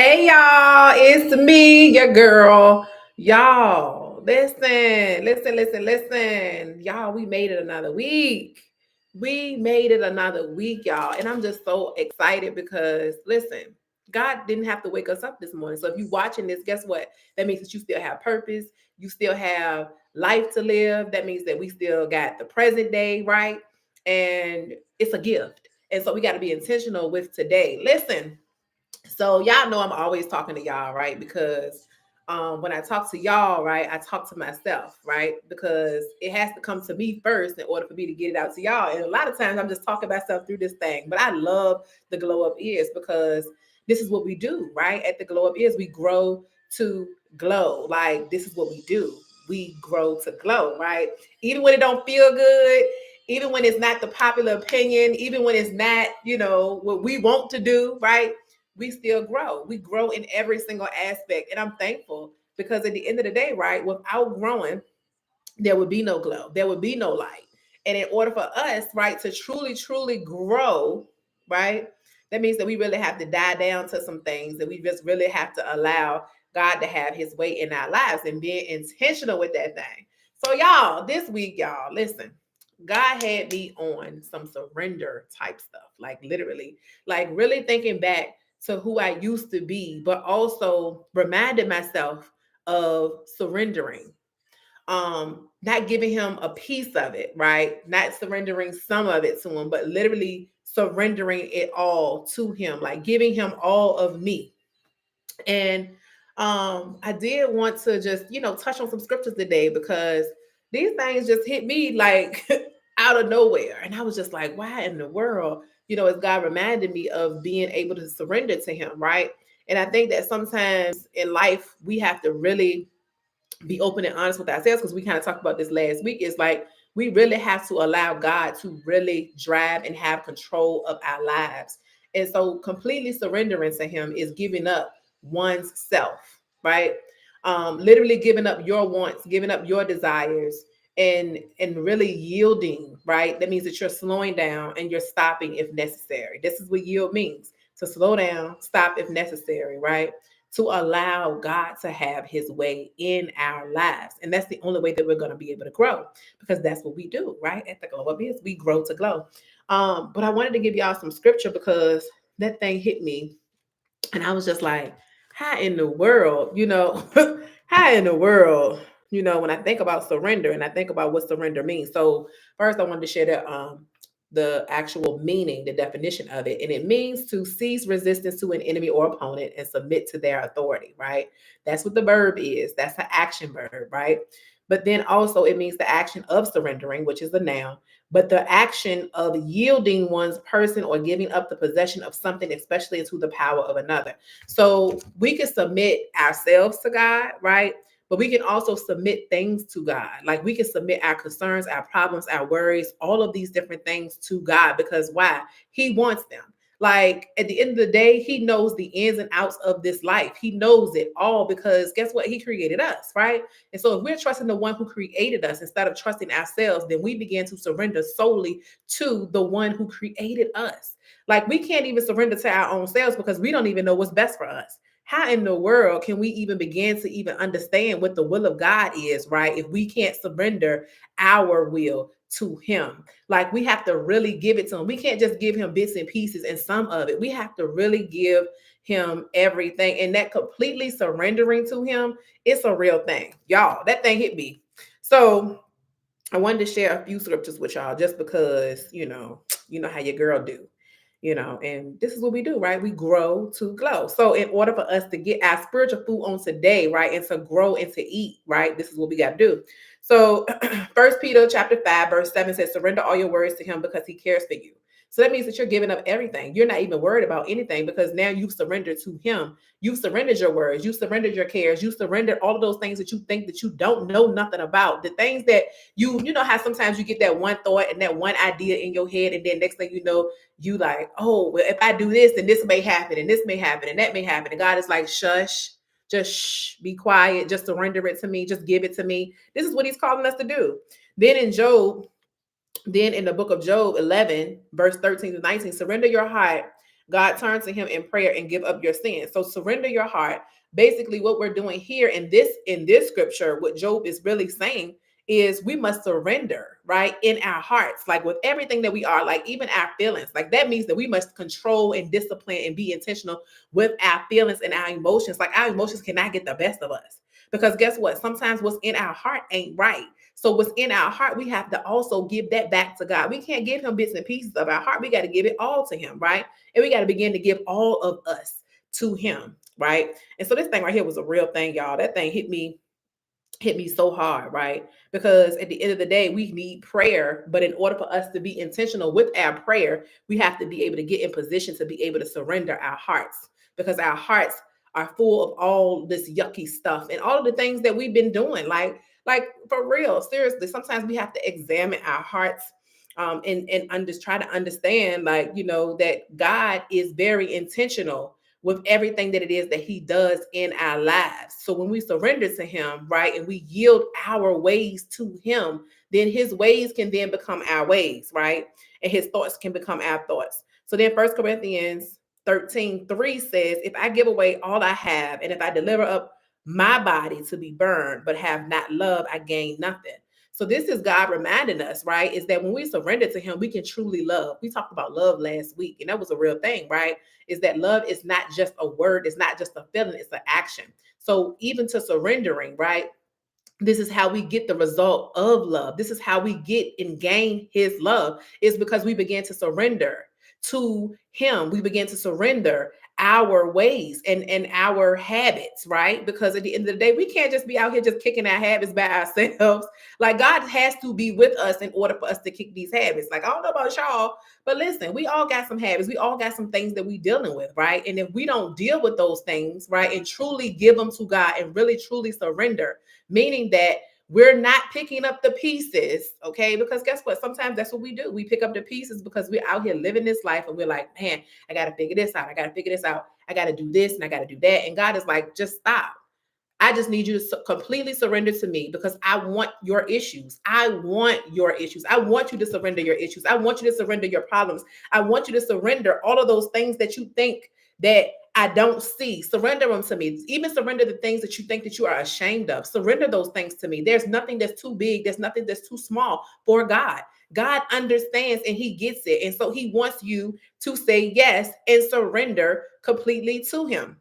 Hey y'all, it's me, your girl. Y'all, listen. Y'all, we made it another week. We made it another week, y'all. And I'm just so excited because listen, God didn't have to wake us up this morning. So if you're watching this, guess what? That means that you still have purpose, you still have life to live. That means that we still got the present day, right? And it's a gift. And so we got to be intentional with today. Listen, so y'all know I'm always talking to y'all, right? Because when I talk to y'all, right, I talk to myself, right? Because it has to come to me first in order for me to get it out to y'all. And a lot of times I'm just talking myself through this thing. But I love the Glow Up Ears because this is what we do, right? At the Glow Up Ears, we grow to glow. Like this is what we do. We grow to glow, right? Even when it don't feel good, even when it's not the popular opinion, even when it's not, what we want to do, right? We still grow. We grow in every single aspect. And I'm thankful because at the end of the day, right, without growing, there would be no glow, there would be no light. And in order for us, right, to truly grow, right, that means that we really have to die down to some things, that we just really have to allow God to have his way in our lives and being intentional with that thing. So, y'all, this week, y'all, listen, God had me on some surrender type stuff, like literally, like really thinking back to who I used to be, but also reminded myself of surrendering, not giving him a piece of it, right? Not surrendering some of it to him, but literally surrendering it all to him, like giving him all of me. And I did want to just, touch on some scriptures today because these things just hit me like out of nowhere. And I was just like, why in the world, as God reminded me of being able to surrender to him, right? And I think that sometimes in life we have to really be open and honest with ourselves, because we kind of talked about this last week. Is like we really have to allow God to really drive and have control of our lives. And so completely surrendering to him is giving up one's self, right? Literally giving up your wants, giving up your desires, and really yielding, right? That means that you're slowing down and you're stopping if necessary. This is what yield means: to slow down, stop if necessary, right? To allow God to have his way in our lives. And that's the only way that we're going to be able to grow, because that's what we do, right? At the Glow Up is we grow to glow. But I wanted to give y'all some scripture because that thing hit me and I was just like, how in the world, how in the world, when I think about surrender and I think about what surrender means. So first I wanted to share the actual meaning, the definition of it. And it means to cease resistance to an enemy or opponent and submit to their authority, right? That's what the verb is. That's the action verb, right? But then also it means the action of surrendering, which is the noun, but the action of yielding one's person or giving up the possession of something, especially into the power of another. So we can submit ourselves to God, right? But we can also submit things to God. Like we can submit our concerns, our problems, our worries, all of these different things to God, because why? He wants them. Like at the end of the day, he knows the ins and outs of this life. He knows it all because guess what? He created us, right? And so if we're trusting the one who created us instead of trusting ourselves, then we begin to surrender solely to the one who created us. Like we can't even surrender to our own selves because we don't even know what's best for us. How in the world can we even begin to even understand what the will of God is, right? If we can't surrender our will to him. Like we have to really give it to him. We can't just give him bits and pieces and some of it. We have to really give him everything. And that completely surrendering to him, it's a real thing. Y'all, that thing hit me. So I wanted to share a few scriptures with y'all just because, how your girl do. And this is what we do, right? We grow to glow. So in order for us to get our spiritual food on today, right, and to grow and to eat, right, this is what we got to do. So First Peter chapter 5, verse 7 says, surrender all your worries to him because he cares for you. So that means that you're giving up everything. You're not even worried about anything because now you've surrendered to him. You've surrendered your worries. You surrendered your cares. You surrendered all of those things that you think that you don't know nothing about. The things that you know how sometimes you get that one thought and that one idea in your head, and then next thing you know, you like, oh, well, if I do this, then this may happen, and this may happen, and that may happen. And God is like, shush, just shh, be quiet, just surrender it to me, just give it to me. This is what he's calling us to do. Then in Job, then in the book of Job 11, verse 13 to 19, surrender your heart God, turn to him in prayer and give up your sins. So surrender your heart. Basically, what we're doing here in this scripture, what Job is really saying is we must surrender, right? In our hearts, like with everything that we are, like even our feelings. Like that means that we must control and discipline and be intentional with our feelings and our emotions. Like our emotions cannot get the best of us. Because guess what? Sometimes what's in our heart ain't right. So what's in our heart, we have to also give that back to God. We can't give him bits and pieces of our heart. We got to give it all to him, right? And we got to begin to give all of us to him, right? And so this thing right here was a real thing, y'all. That thing hit me so hard, right? Because at the end of the day, we need prayer. But in order for us to be intentional with our prayer, we have to be able to get in position to be able to surrender our hearts because our hearts are full of all this yucky stuff and all of the things that we've been doing. Like for real, seriously, sometimes we have to examine our hearts and just try to understand, like, that God is very intentional with everything that it is that he does in our lives. So when we surrender to him, right, and we yield our ways to him, then his ways can then become our ways, right? And his thoughts can become our thoughts. So then 1 Corinthians 13:3 says, if I give away all I have, and if I deliver up my body to be burned, but have not love, I gain nothing. So this is God reminding us, right? Is that when we surrender to him, we can truly love. We talked about love last week, and that was a real thing, right? Is that love is not just a word, it's not just a feeling, it's an action. So even to surrendering, right? This is how we get the result of love. This is how we get and gain his love, is because we begin to surrender to him. We begin to surrender our ways and our habits, right? Because at the end of the day, we can't just be out here just kicking our habits by ourselves. Like God has to be with us in order for us to kick these habits. Like I don't know about y'all, but listen, we all got some habits. We all got some things that we dealing with, right? And if we don't deal with those things, right, and truly give them to God and really truly surrender, meaning that we're not picking up the pieces, okay? Because guess what? Sometimes that's what we do. We pick up the pieces because we're out here living this life and we're like, man, I got to figure this out. I got to figure this out. I got to do this and I got to do that. And God is like, just stop. I just need you to completely surrender to me because I want your issues. I want your issues. I want you to surrender your issues. I want you to surrender your problems. I want you to surrender all of those things that you think that I don't see. Surrender them to me. Even surrender the things that you think that you are ashamed of. Surrender those things to me. There's nothing that's too big. There's nothing that's too small for God. God understands and he gets it. And so he wants you to say yes and surrender completely to him.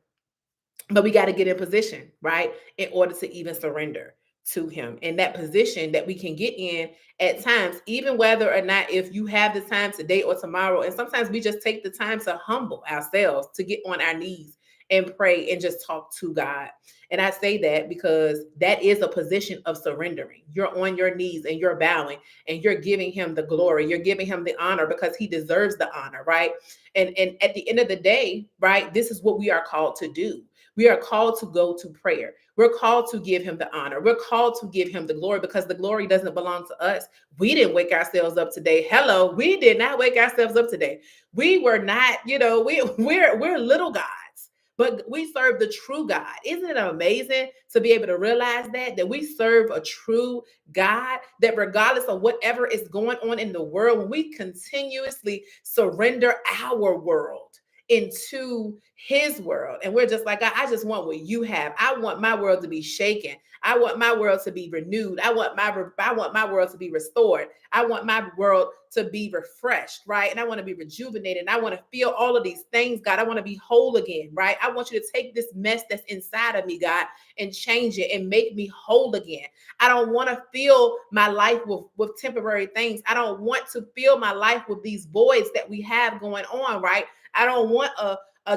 But we got to get in position, right? In order to even surrender to him. And that position that we can get in at times, even whether or not if you have the time today or tomorrow. And sometimes we just take the time to humble ourselves, to get on our knees and pray and just talk to God. And I say that because that is a position of surrendering. You're on your knees and you're bowing and you're giving him the glory. You're giving him the honor because he deserves the honor, right? And at the end of the day, right, this is what we are called to do. We are called to go to prayer. We're called to give him the honor. We're called to give him the glory because the glory doesn't belong to us. We didn't wake ourselves up today. Hello, we did not wake ourselves up today. We were not, we're little gods, but we serve the true God. Isn't it amazing to be able to realize that we serve a true God, that regardless of whatever is going on in the world, when we continuously surrender our world into his world. And we're just like, God, I just want what you have. I want my world to be shaken. I want my world to be renewed. I want my world to be restored. I want my world to be refreshed, right? And I want to be rejuvenated. And I want to feel all of these things, God. I want to be whole again, right? I want you to take this mess that's inside of me, God, and change it and make me whole again. I don't want to fill my life with temporary things. I don't want to fill my life with these voids that we have going on, right? I don't want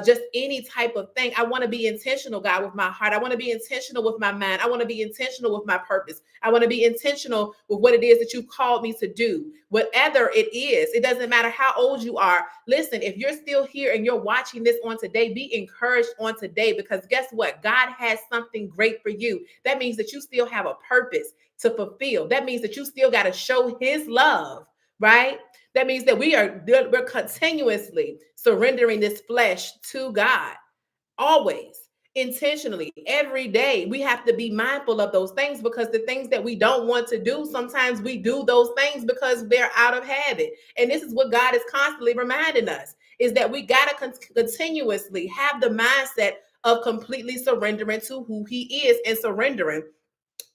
just any type of thing. I want to be intentional, God, with my heart. I want to be intentional with my mind. I want to be intentional with my purpose. I want to be intentional with what it is that you've called me to do. Whatever it is, it doesn't matter how old you are. Listen, if you're still here and you're watching this on today, be encouraged on today because guess what? God has something great for you. That means that you still have a purpose to fulfill. That means that you still got to show his love, right? That means that we're continuously surrendering this flesh to God, always, intentionally, every day. We have to be mindful of those things because the things that we don't want to do, sometimes we do those things because they're out of habit. And this is what God is constantly reminding us is that we got to continuously have the mindset of completely surrendering to who he is and surrendering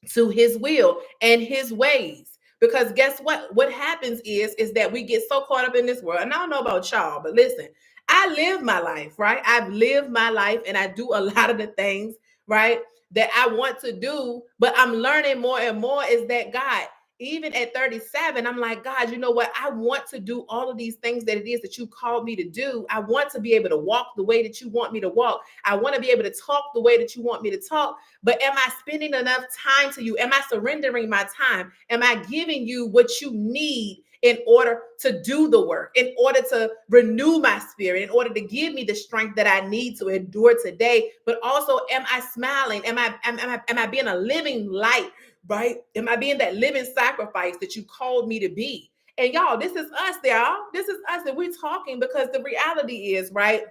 to his will and his ways. Because guess what happens is that we get so caught up in this world. And I don't know about y'all, but listen, I live my life, right? I've lived my life and I do a lot of the things, right, that I want to do. But I'm learning more and more is that God, even at 37, I'm like, God, you know what? I want to do all of these things that it is that you called me to do. I want to be able to walk the way that you want me to walk. I want to be able to talk the way that you want me to talk. But am I spending enough time to you? Am I surrendering my time? Am I giving you what you need in order to do the work, in order to renew my spirit, in order to give me the strength that I need to endure today? But also, am I smiling? Am I being a living light, right? Am I being that living sacrifice that you called me to be? And y'all, this is us, y'all. This is us that we're talking, because the reality is, right,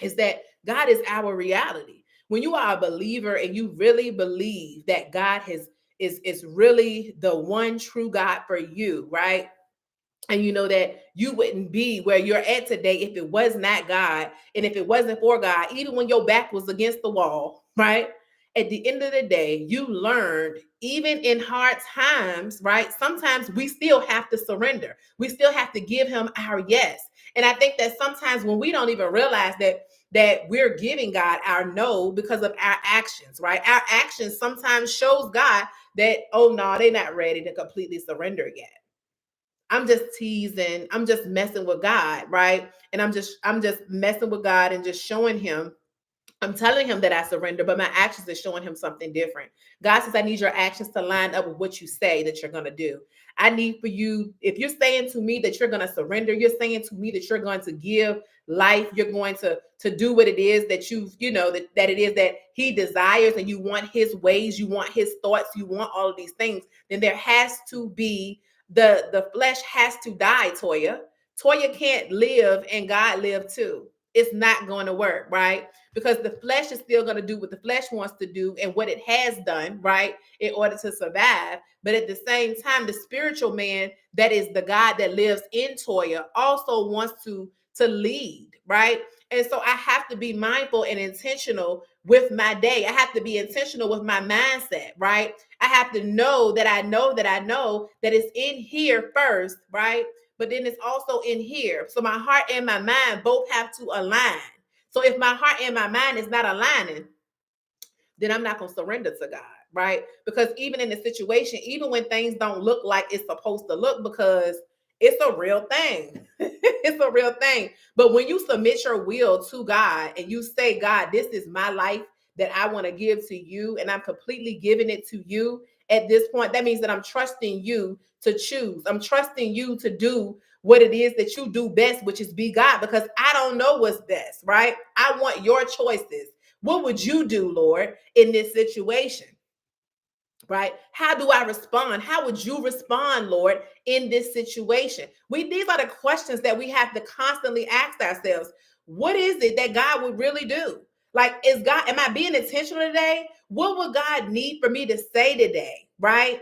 is that God is our reality. When you are a believer and you really believe that God is really the one true God for you, right? And you know that you wouldn't be where you're at today if it was not God and if it wasn't for God, even when your back was against the wall, right? At the end of the day, you learned, even in hard times, right? Sometimes we still have to surrender. We still have to give him our yes. And I think that sometimes when we don't even realize that we're giving God our no because of our actions, right? Our actions sometimes shows God that, oh no, they're not ready to completely surrender yet. I'm just teasing. I'm just messing with God, right? And I'm just messing with God and just showing him. I'm telling him that I surrender, but my actions are showing him something different. God says, I need your actions to line up with what you say that you're going to do. I need for you, if you're saying to me that you're going to surrender, you're saying to me that you're going to give life, you're going to do what it is that that it is that he desires, and you want his ways, you want his thoughts, you want all of these things, then there has to be the flesh has to die, Toya. Toya can't live and God live too. It's not going to work, right? Because the flesh is still going to do what the flesh wants to do and what it has done, right, in order to survive. But at the same time, the spiritual man, that is the God that lives in Toya, also wants to lead, right? And so I have to be mindful and intentional with my day. I have to be intentional with my mindset, right? I have to know that I know that I know that it's in here first, right? But then it's also in here. So my heart and my mind both have to align. So if my heart and my mind is not aligning, then I'm not going to surrender to God, right? Because even in the situation, even when things don't look like it's supposed to look, because it's a real thing. It's a real thing. But when you submit your will to God and you say, God, this is my life that I want to give to you, and I'm completely giving it to you at this point, that means that I'm trusting you to choose. I'm trusting you to do what it is that you do best, which is be God, because I don't know what's best, right? I want your choices. What would you do, Lord, in this situation? Right? How do I respond? How would you respond, Lord, in this situation? These are the questions that we have to constantly ask ourselves. What is it that God would really do? Like, am I being intentional today? What would God need for me to say today? Right?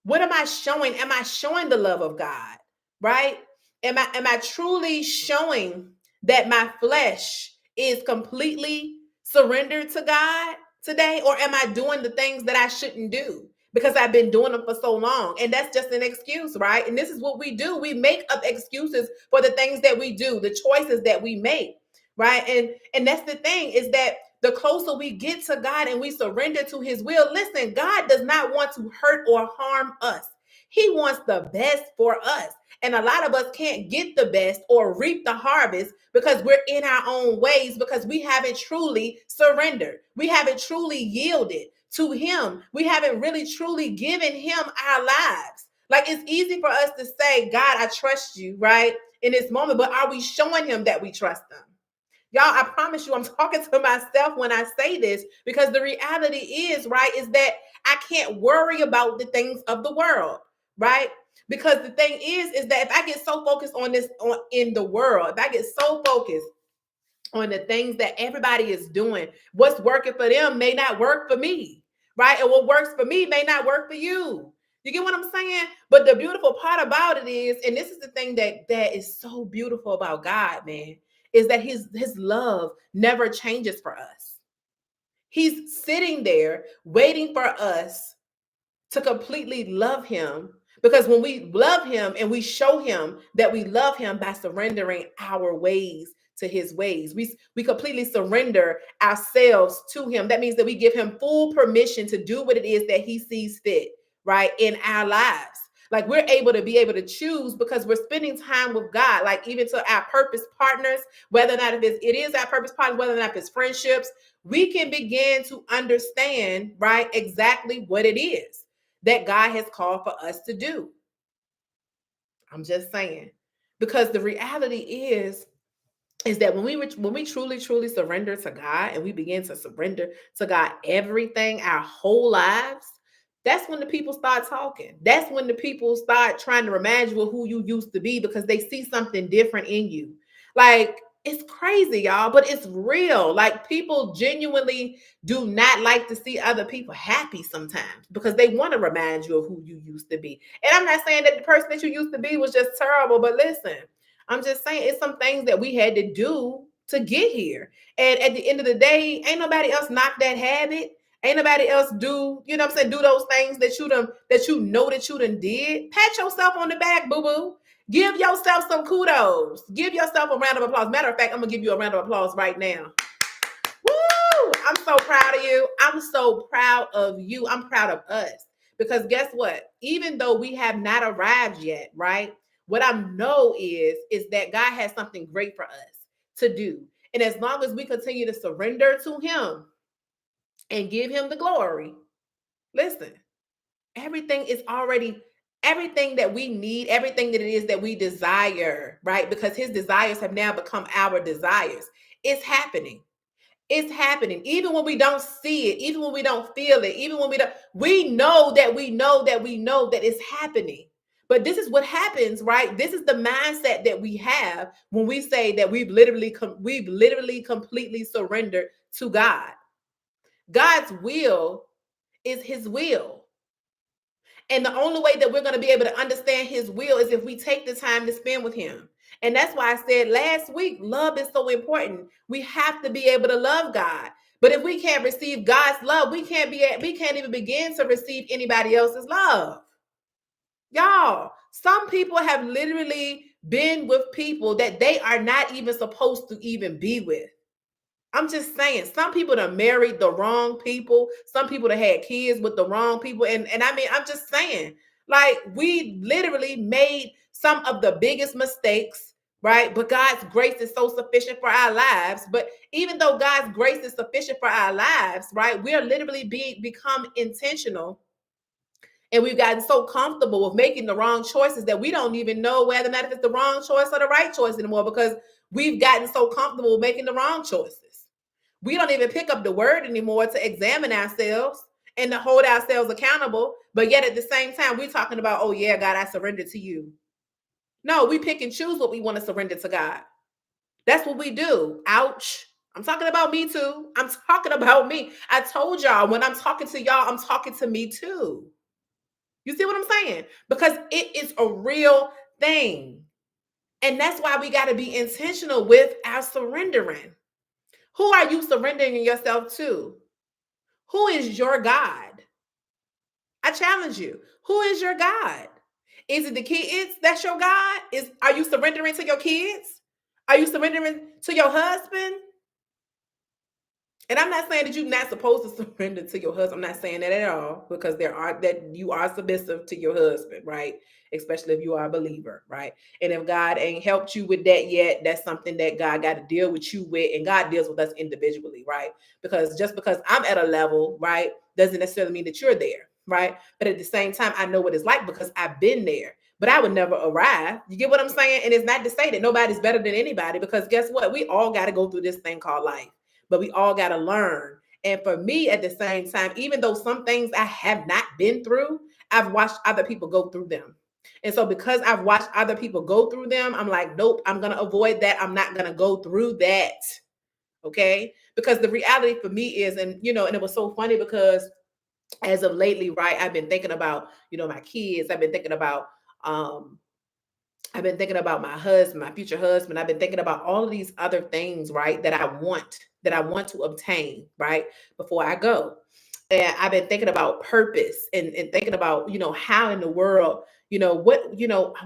What am I showing? Am I showing the love of God? Right? Am I truly showing that my flesh is completely surrendered to God today? Or am I doing the things that I shouldn't do because I've been doing them for so long? And that's just an excuse, right? And this is what we do. We make up excuses for the things that we do, the choices that we make, right? And that's the thing, is that the closer we get to God and we surrender to his will, listen, God does not want to hurt or harm us. He wants the best for us. And a lot of us can't get the best or reap the harvest because we're in our own ways, because we haven't truly surrendered. We haven't truly yielded to him. We haven't really truly given him our lives. Like, it's easy for us to say, God, I trust you, right, in this moment, but are we showing him that we trust him? Y'all, I promise you, I'm talking to myself when I say this, because the reality is, right, is that I can't worry about the things of the world, right? Because the thing is that if I get so focused in the world, if I get so focused on the things that everybody is doing, what's working for them may not work for me, right? And what works for me may not work for you. You get what I'm saying? But the beautiful part about it is, and this is the thing that is so beautiful about God, man, is that his love never changes for us. He's sitting there waiting for us to completely love him, because when we love him and we show him that we love him by surrendering our ways to his ways, we completely surrender ourselves to him. That means that we give him full permission to do what it is that he sees fit, right, in our lives. Like, we're able to be able to choose because we're spending time with God. Like, even to our purpose partners, whether or not if it is our purpose partners, whether or not if it's friendships, we can begin to understand, right, exactly what it is that God has called for us to do. I'm just saying, because the reality is that when we truly surrender to God, and we begin to surrender to God everything, our whole lives, that's when the people start talking. That's when the people start trying to remind you of who you used to be, because they see something different in you. Like, it's crazy, y'all, but it's real. Like, people genuinely do not like to see other people happy sometimes, because they want to remind you of who you used to be. And I'm not saying that the person that you used to be was just terrible, but listen, I'm just saying it's some things that we had to do to get here. And at the end of the day, ain't nobody else knock that habit. Ain't nobody else do, you know what I'm saying, do those things that you done, that you know that you done did. Pat yourself on the back, boo-boo. Give yourself some kudos. Give yourself a round of applause. Matter of fact, I'm gonna give you a round of applause right now. Woo! I'm so proud of you. I'm so proud of you. I'm proud of us. Because guess what? Even though we have not arrived yet, right? What I know is that God has something great for us to do. And as long as we continue to surrender to him and give him the glory, listen, everything is already, everything that we need, everything that it is that we desire, right? Because his desires have now become our desires. It's happening. It's happening. Even when we don't see it, even when we don't feel it, even when we know that it's happening. But this is what happens, right? This is the mindset that we have when we say that we've literally completely surrendered to God. God's will is his will. And the only way that we're going to be able to understand his will is if we take the time to spend with him. And that's why I said last week, love is so important. We have to be able to love God. But if we can't receive God's love, we can't even begin to receive anybody else's love. Y'all, some people have literally been with people that they are not even supposed to even be with. I'm just saying, some people that married the wrong people, some people that had kids with the wrong people. And I mean, I'm just saying, like, we literally made some of the biggest mistakes, right? But God's grace is so sufficient for our lives. But even though God's grace is sufficient for our lives, right? We are literally become intentional. And we've gotten so comfortable with making the wrong choices that we don't even know whether or not if it's the wrong choice or the right choice anymore, because we've gotten so comfortable with making the wrong choices. We don't even pick up the word anymore to examine ourselves and to hold ourselves accountable. But yet at the same time, we're talking about, oh yeah, God, I surrender to you. No, we pick and choose what we want to surrender to God. That's what we do. Ouch. I'm talking about me too. I'm talking about me. I told y'all, when I'm talking to y'all, I'm talking to me too. You see what I'm saying? Because it is a real thing. And that's why we got to be intentional with our surrendering. Who are you surrendering yourself to? Who is your God? I challenge you. Who is your God? Is it the kids that's your God? Are you surrendering to your kids? Are you surrendering to your husband? And I'm not saying that you're not supposed to surrender to your husband. I'm not saying that at all, because you are submissive to your husband, right? Especially if you are a believer, right? And if God ain't helped you with that yet, that's something that God got to deal with you with, and God deals with us individually, right? Because just because I'm at a level, right, doesn't necessarily mean that you're there, right? But at the same time, I know what it's like because I've been there. But I would never arrive. You get what I'm saying? And it's not to say that nobody's better than anybody, because guess what? We all got to go through this thing called life, but we all got to learn. And for me, at the same time, even though some things I have not been through, I've watched other people go through them. And so because I've watched other people go through them, I'm like, nope, I'm going to avoid that. I'm not going to go through that. Okay. Because the reality for me is, and it was so funny because as of lately, right, I've been thinking about, my kids. I've been thinking about, I've been thinking about my husband, my future husband. I've been thinking about all of these other things, right, that I want to obtain, right, before I go. And I've been thinking about purpose and thinking about, how in the world, I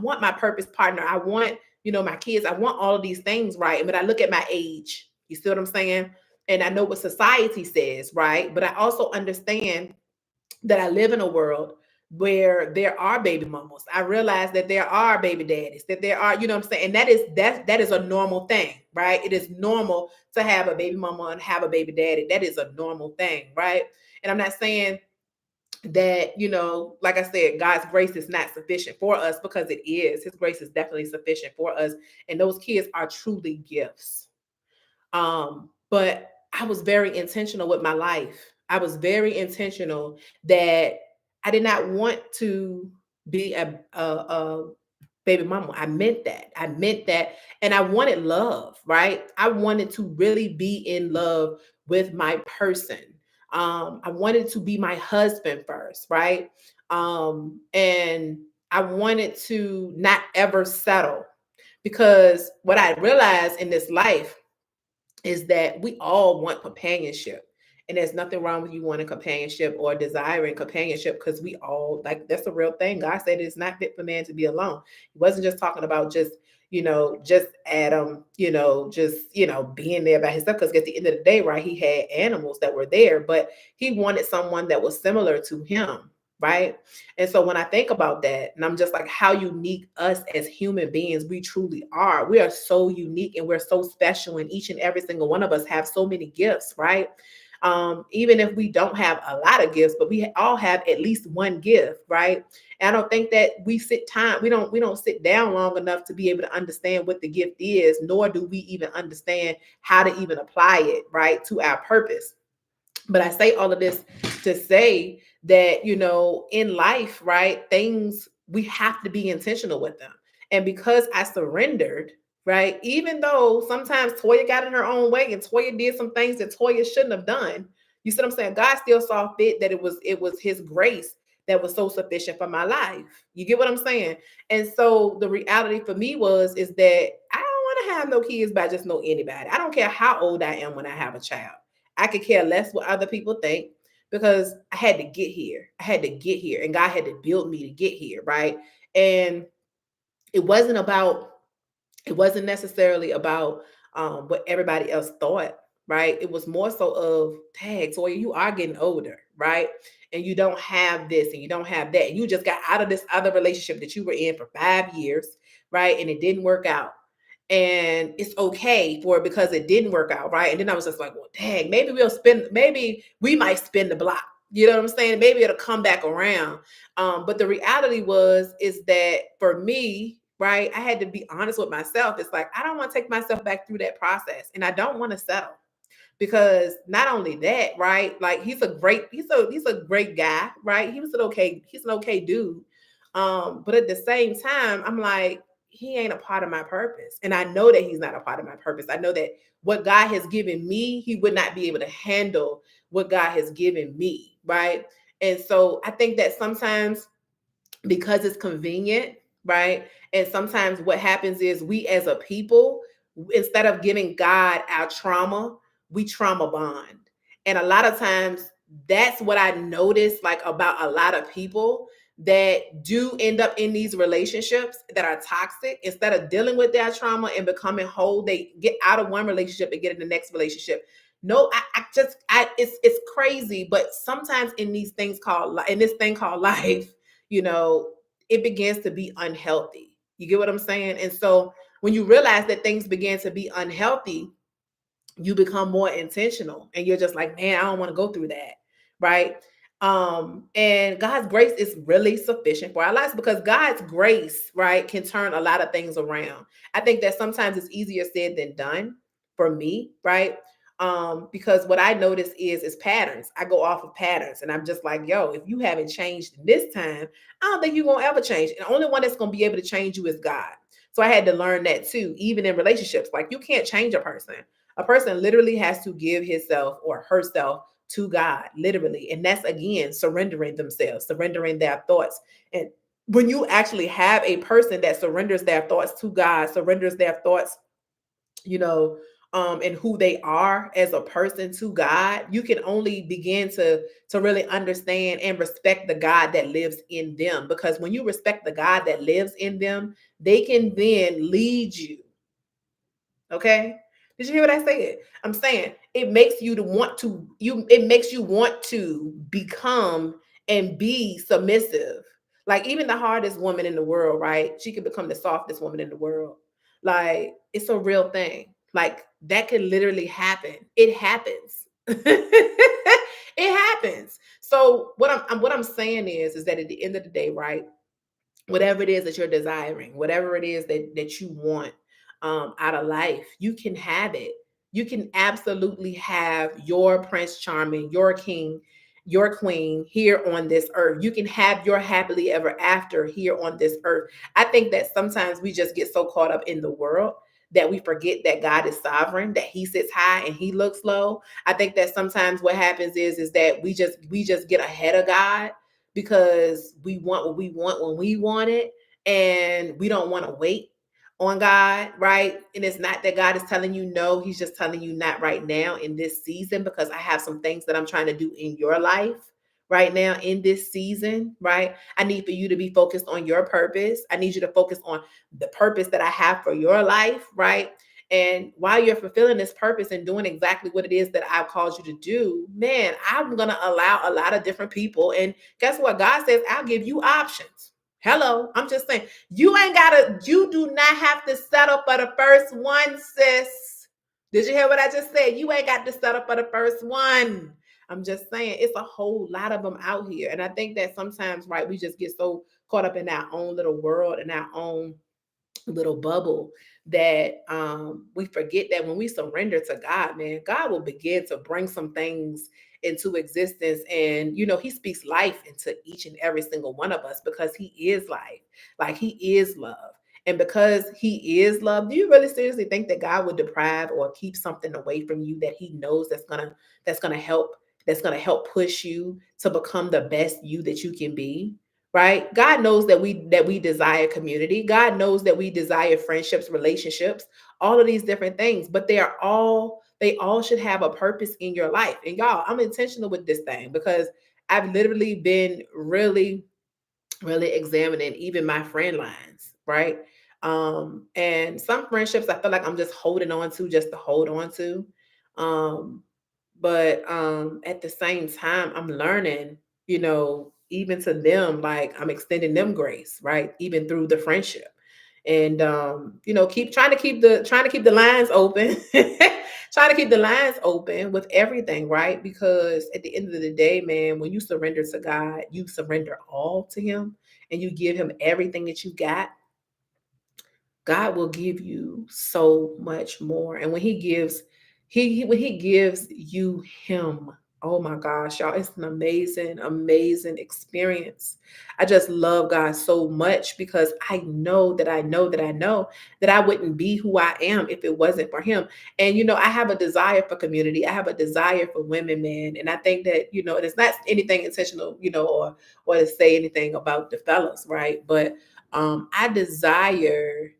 want my purpose partner. I want, my kids. I want all of these things, right? But I look at my age. You see what I'm saying? And I know what society says, right? But I also understand that I live in a world where there are baby mamas. I realize that there are baby daddies, that there are, what I'm saying? And that is a normal thing, right? It is normal to have a baby mama and have a baby daddy. That is a normal thing, right? And I'm not saying that, like I said, God's grace is not sufficient for us, because it is. His grace is definitely sufficient for us. And those kids are truly gifts. But I was very intentional with my life. I was very intentional that I did not want to be a baby mama. I meant that. I meant that. And I wanted love, right? I wanted to really be in love with my person. I wanted to be my husband first, right? And I wanted to not ever settle, because what I realized in this life is that we all want companionship. And there's nothing wrong with you wanting companionship or desiring companionship, because we all, like, that's a real thing. God said it's not fit for man to be alone. He wasn't just talking about just Adam, being there by himself. Because at the end of the day, right, he had animals that were there, but he wanted someone that was similar to him, right? And so when I think about that, and I'm just like, how unique us as human beings we truly are. We are so unique and we're so special, and each and every single one of us have so many gifts, right? Even if we don't have a lot of gifts, but we all have at least one gift, right? And I don't think that we don't sit down long enough to be able to understand what the gift is, nor do we even understand how to even apply it, right, to our purpose. But I say all of this to say that, in life, right, things, we have to be intentional with them. And because I surrendered, right, even though sometimes Toya got in her own way and Toya did some things that Toya shouldn't have done, you see what I'm saying? God still saw fit that it was his grace that was so sufficient for my life. You get what I'm saying? And so the reality for me is that I don't want to have no kids by just no anybody. I don't care how old I am when I have a child. I could care less what other people think, because I had to get here. I had to get here, and God had to build me to get here, right? And it wasn't about it wasn't necessarily about what everybody else thought, right? It was more so of, tag, Toya, you are getting older, right? And you don't have this and you don't have that. And you just got out of this other relationship that you were in for 5 years, right? And it didn't work out. And it's okay for it because it didn't work out, right? And then I was just like, well, dang, maybe we might spin the block. You know what I'm saying? Maybe it'll come back around. But the reality is that for me, right, I had to be honest with myself. It's like, I don't want to take myself back through that process, and I don't want to settle, because not only that, right, like, he's a great guy, right? He's an okay dude. But at the same time, I'm like, he ain't a part of my purpose. And I know that he's not a part of my purpose. I know that what God has given me, he would not be able to handle what God has given me, right? And so I think that sometimes, because it's convenient, right? And sometimes what happens is, we as a people, instead of giving God our trauma, we trauma bond. And a lot of times, that's what I noticed, like, about a lot of people that do end up in these relationships that are toxic. Instead of dealing with their trauma and becoming whole, they get out of one relationship and get in the next relationship. No, it's crazy. But sometimes in this thing called life, you know, it begins to be unhealthy. You get what I'm saying? And so when you realize that things begin to be unhealthy, you become more intentional, and you're just like, man, I don't want to go through that. Right. And God's grace is really sufficient for our lives, because God's grace, right, can turn a lot of things around. I think that sometimes it's easier said than done for me, right? Because what I notice is patterns. I go off of patterns, and I'm just like, yo, if you haven't changed in this time, I don't think you're gonna ever change. And the only one that's gonna be able to change you is God. So I had to learn that too, even in relationships. Like, you can't change a person. A person literally has to give himself or herself to God, literally. And that's, again, surrendering themselves, surrendering their thoughts, and when you actually have a person that surrenders their thoughts to God, surrenders their thoughts, you know, and who they are as a person to God, you can only begin to really understand and respect the God that lives in them. Because when you respect the God that lives in them, they can then lead you. Okay. Did you hear what I said? I'm saying it makes you to want to you it makes you want to become and be submissive. Like even the hardest woman in the world, right? She could become the softest woman in the world. Like it's a real thing. Like that could literally happen. It happens. It happens. So what I'm saying is that at the end of the day, right? Whatever it is that you're desiring, whatever it is that you want out of life, you can have it. You can absolutely have your Prince Charming, your king, your queen here on this earth. You can have your happily ever after here on this earth. I think that sometimes we just get so caught up in the world that we forget that God is sovereign, that he sits high and he looks low. I think that sometimes what happens is that we just get ahead of God because we want what we want when we want it, and we don't want to wait on God, right? And it's not that God is telling you no, he's just telling you not right now in this season, because I have some things that I'm trying to do in your life right now in this season, right? I need for you to be focused on your purpose. I need you to focus on the purpose that I have for your life, right? And while you're fulfilling this purpose and doing exactly what it is that I've called you to do, man, I'm going to allow a lot of different people. And guess what? God says, I'll give you options. Hello. I'm just saying, you do not have to settle for the first one, sis. Did you hear what I just said? You ain't got to settle for the first one. I'm just saying, it's a whole lot of them out here. And I think that sometimes, right, we just get so caught up in our own little world and our own little bubble that we forget that when we surrender to God, man, God will begin to bring some things into existence. And, he speaks life into each and every single one of us because he is life, like he is love. And because he is love, do you really seriously think that God would deprive or keep something away from you that he knows that's gonna help push you to become the best you that you can be? Right? God knows that we desire community. God knows that we desire friendships, relationships, all of these different things, but they all should have a purpose in your life. And y'all, I'm intentional with this thing because I've literally been really really examining even my friend lines, right? And some friendships I feel like I'm just holding on to just to hold on to. Um, but at the same time, I'm learning, even to them, like I'm extending them grace, right? Even through the friendship. And keep trying to keep the lines open. Trying to keep the lines open with everything, right? Because at the end of the day, man, when you surrender to God, you surrender all to him and you give him everything that you got. God will give you so much more. And when when he gives you him, oh my gosh, y'all, it's an amazing, amazing experience. I just love God so much because I know that I wouldn't be who I am if it wasn't for him. And I have a desire for community. I have a desire for women, man. And I think that, and it's not anything intentional, or to say anything about the fellas, right? But I desire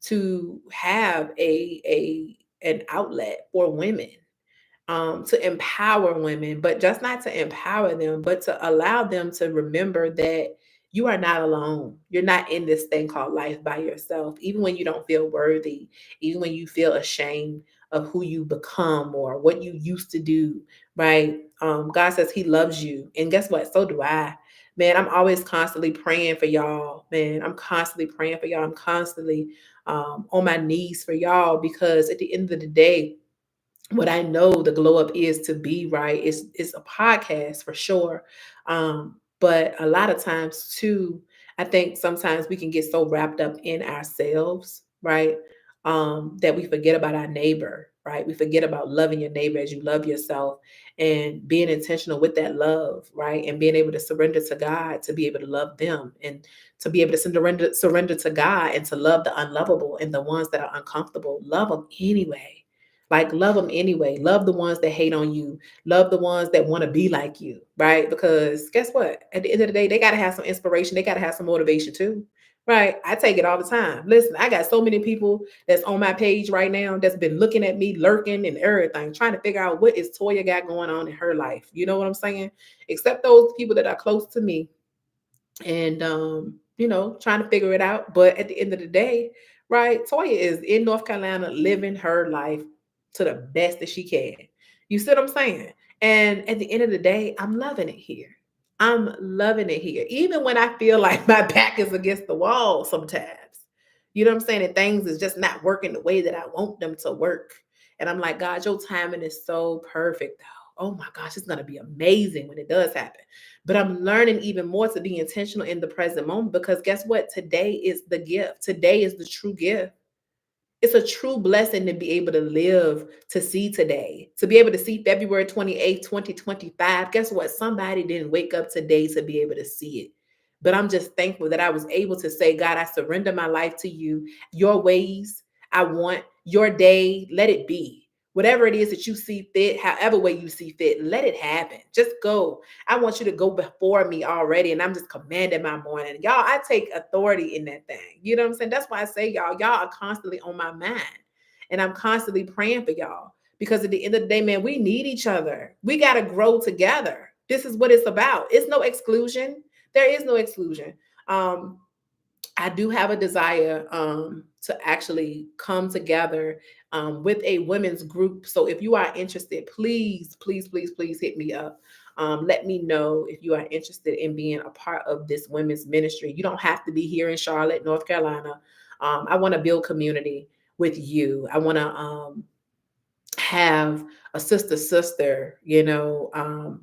to have a an outlet for women, to empower women, but just not to empower them, but to allow them to remember that you are not alone. You're not in this thing called life by yourself. Even when you don't feel worthy, even when you feel ashamed of who you become or what you used to do, right? God says He loves you, and guess what? So do I. Man, I'm always constantly praying for y'all. Man, I'm constantly praying for y'all. I'm constantly on my knees for y'all because at the end of the day, what I know the glow up is to be, right, is a podcast for sure. But a lot of times too, I think sometimes we can get so wrapped up in ourselves, right? That we forget about our neighbor, right? We forget about loving your neighbor as you love yourself and being intentional with that love, right? And being able to surrender to God to be able to love them and to be able to surrender to God and to love the unlovable and the ones that are uncomfortable. Love them anyway. Like, love them anyway. Love the ones that hate on you. Love the ones that want to be like you, right? Because guess what? At the end of the day, they got to have some inspiration. They got to have some motivation too, right? I take it all the time. Listen, I got so many people that's on my page right now that's been looking at me, lurking and everything, trying to figure out what is Toya got going on in her life. You know what I'm saying? Except those people that are close to me and trying to figure it out. But at the end of the day, right, Toya is in North Carolina living her life to the best that she can. You see what I'm saying? And at the end of the day, I'm loving it here. I'm loving it here. Even when I feel like my back is against the wall sometimes. You know what I'm saying? And things is just not working the way that I want them to work. And I'm like, God, your timing is so perfect, though. Oh my gosh, it's gonna be amazing when it does happen. But I'm learning even more to be intentional in the present moment because guess what? Today is the gift. Today is the true gift. It's a true blessing to be able to live to see today, to be able to see February 28th, 2025. Guess what? Somebody didn't wake up today to be able to see it. But I'm just thankful that I was able to say, God, I surrender my life to you, your ways. I want your day. Let it be. Whatever it is that you see fit, however way you see fit, let it happen. Just go. I want you to go before me already. And I'm just commanding my morning. Y'all, I take authority in that thing. You know what I'm saying? That's why I say, y'all are constantly on my mind. And I'm constantly praying for y'all. Because at the end of the day, man, we need each other. We got to grow together. This is what it's about. It's no exclusion. There is no exclusion. Um, I do have a desire to actually come together with a women's group. So if you are interested, please, please, please, please hit me up. Let me know if you are interested in being a part of this women's ministry. You don't have to be here in Charlotte, North Carolina. I want to build community with you. I want to have a sister,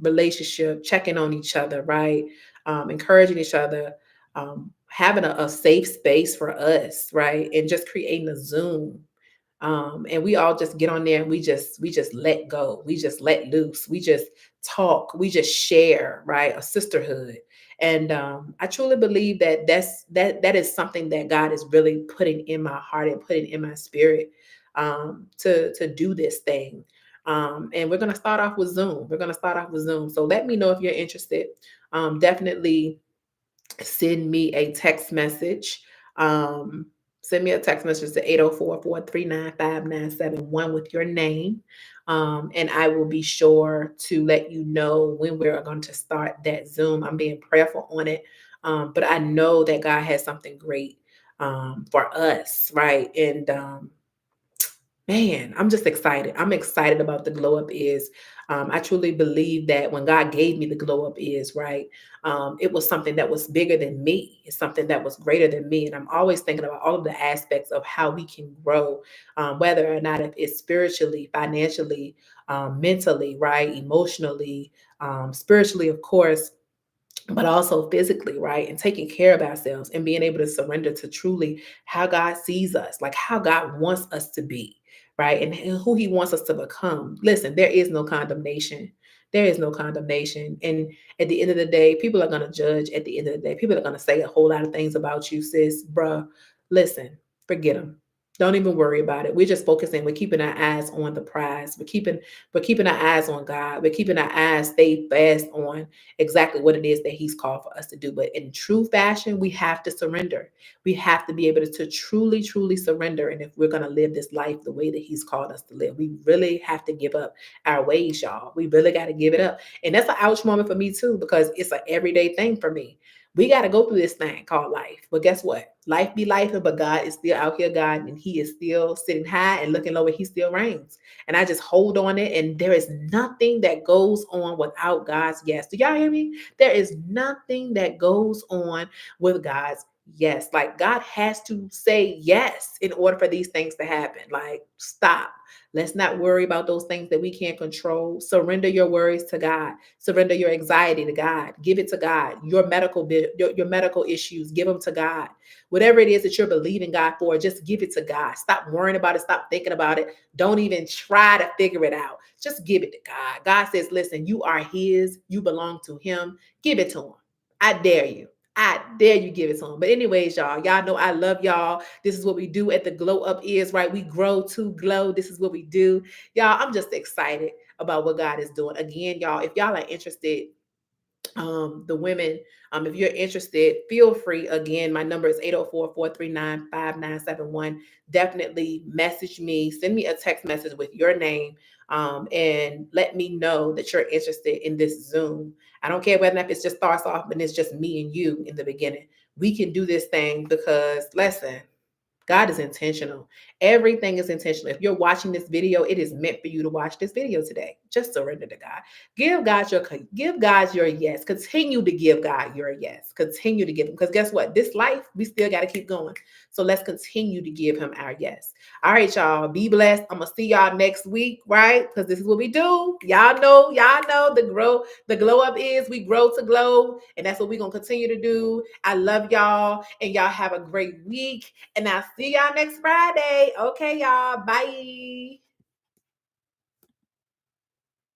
relationship, checking on each other, right? Encouraging each other, having a safe space for us, right? And just creating a Zoom. And we all just get on there and we just let go. We just let loose. We just talk. We just share, right? A sisterhood. And I truly believe that that is something that God is really putting in my heart and putting in my spirit to do this thing. And we're gonna start off with Zoom. We're gonna start off with Zoom. So let me know if you're interested. Definitely send me a text message. Um, Send me a text message to 804-439-5971 with your name. And I will be sure to let you know when we're going to start that Zoom. I'm being prayerful on it. But I know that God has something great for us, right? And man, I'm just excited. I'm excited about the glow up is. I truly believe that when God gave me the glow up is, right, it was something that was bigger than me. It's something that was greater than me. And I'm always thinking about all of the aspects of how we can grow, whether or not if it's spiritually, financially, mentally, right, emotionally, spiritually, of course, but also physically, right? And taking care of ourselves and being able to surrender to truly how God sees us, like how God wants us to be, right? And who He wants us to become. Listen, there is no condemnation. There is no condemnation. And at the end of the day, people are going to judge. At the end of the day, people are going to say a whole lot of things about you, sis, bruh. Listen, forget them. Don't even worry about it. We're just focusing. We're keeping our eyes on the prize. We're keeping our eyes on God. We're keeping our eyes stay fast on exactly what it is that He's called for us to do. But in true fashion, we have to surrender. We have to be able to truly, truly surrender. And if we're going to live this life the way that He's called us to live, we really have to give up our ways, y'all. We really got to give it up. And that's an ouch moment for me too, because it's an everyday thing for me. We got to go through this thing called life. But guess what? Life be life, but God is still out here, God, and He is still sitting high and looking low, and He still reigns. And I just hold on it. And there is nothing that goes on without God's yes. Do y'all hear me? There is nothing that goes on with God's yes. Like God has to say yes in order for these things to happen. Like, stop. Let's not worry about those things that we can't control. Surrender your worries to God. Surrender your anxiety to God. Give it to God. Your medical your medical issues, give them to God. Whatever it is that you're believing God for, just give it to God. Stop worrying about it. Stop thinking about it. Don't even try to figure it out. Just give it to God. God says, listen, you are His. You belong to Him. Give it to Him. I dare you. I dare you give it to them. But anyways, y'all know I love y'all. This is what we do at the Glow Up Is, right? We grow to glow. This is what we do. Y'all, I'm just excited about what God is doing. Again, y'all, if y'all are interested, the women, if you're interested, feel free. Again, my number is 804-439-5971. Definitely message me, send me a text message with your name, and let me know that you're interested in this Zoom. I don't care whether or not it just starts off and it's just me and you in the beginning. We can do this thing because, listen, God is intentional. Everything is intentional. If you're watching this video, it is meant for you to watch this video today. Just surrender to God. Give God your yes. Continue to give God your yes. Continue to give him. Because guess what? This life, we still got to keep going. So let's continue to give him our yes. All right, y'all. Be blessed. I'm gonna see y'all next week, right? Because this is what we do. Y'all know the glow up is we grow to glow, and that's what we're gonna continue to do. I love y'all, and y'all have a great week. And I'll see y'all next Friday. Okay, y'all. Bye.